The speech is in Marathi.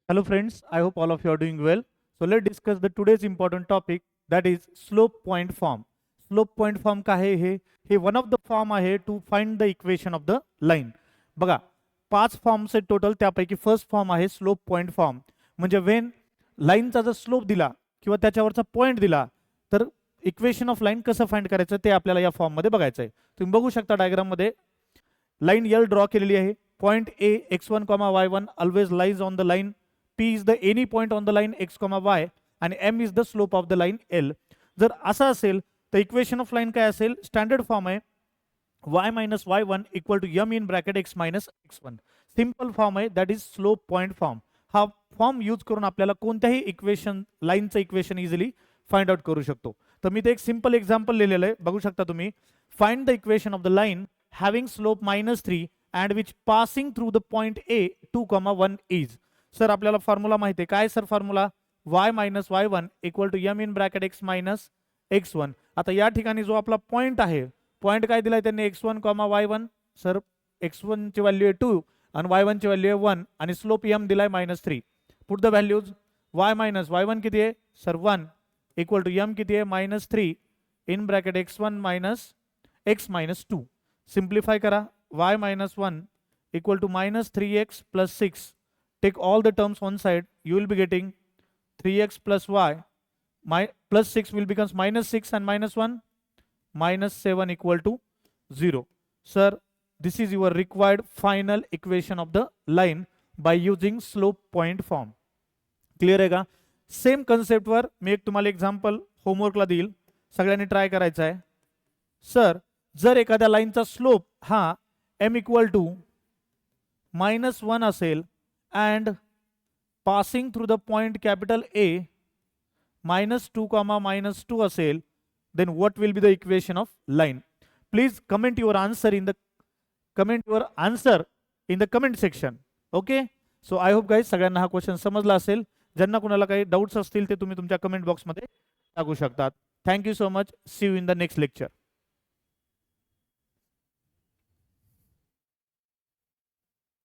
Hello friends, I hope all of you are doing well. So let's discuss the today's important topic, that is slope point form. Slope point form का आहे हे वन ऑफ द फॉर्म आहे to find the equation of the line. बघा 5 फॉर्म्स आहेत टोटल, त्यापैकी फर्स्ट फॉर्म आहे स्लोप पॉइंट फॉर्म. म्हणजे वेन लाईनचा जर स्लोप दिला किंवा त्याच्यावरचा पॉइंट दिला तर इक्वेशन ऑफ लाईन कसं फाइंड करायचं ते आपल्याला या फॉर्म मध्ये बघायचं आहे. तुम्ही बघू शकता डायग्राम मध्ये लाईन एल ड्रॉ केलेली आहे. Point A x1, y1 always lies on the line. P is the any point on the line x, y and m is the slope of the line L. जर असं असेल तर इक्वेशन ऑफ लाईन काय असेल? स्टँडर्ड फॉर्म आहे y minus y1 equal to m in bracket x minus x1. Simple form आहे, that is slope point form. हा फॉर्म यूज करून आपल्याला कोणत्याही इक्वेशन लाईनचं इक्वेशन इझिली फाइंड आउट करू शकतो. तर मी ते एक सिंपल एक्झाम्पल लिहिलेलं आहे, बघू शकता तुम्ही. Find the equation of the line having slope -3 and which passing through the point a 2, 1 is. Sir आपल्याला फॉर्म्युला माहिती आहे काय? Sir formula y minus y1 equal to m in bracket x minus x1. आता या ठिकाणी जो आपला पॉइंट आहे, पॉइंट काय दिलाय त्यांनी? x1, y1. सर x1 ची व्हॅल्यू आहे 2 आणि y1 ची व्हॅल्यू आहे 1 आणि स्लोप m दिलाय -3. Put the values. y minus y1 किती आहे? सर 1 इक्वल टू m किती आहे? -3 in bracket x1 minus x minus 2. Simplify करा. y minus 1 equal to -3x plus 6. Take all the terms one side, you will be getting 3x plus y, plus 6 will becomes -6 and -1, -7 equal to 0. Sir, this is your required final equation of the line by using slope point form. Clear आहे का? सेम कन्सेप्ट वर मी एक तुम्हाला एक्झाम्पल होमवर्कला देईल, सगळ्यांनी ट्राय करायचं आहे. सर जर एखाद्या लाईनचा स्लोप हा m इक्वल टू -1 असेल and passing through the point capital A -2, -2 असेल, then what will be the equation of line? Please comment your answer in the comment section. Okay, so I hope guys सगळ्यांना हा क्वेश्चन समजला असेल. ज्यांना कुणाला काही डाउट्स असतील ते तुम्ही तुमच्या कमेंट बॉक्स मध्ये टाकू शकतात. Thank you so much. See you in the next lecture.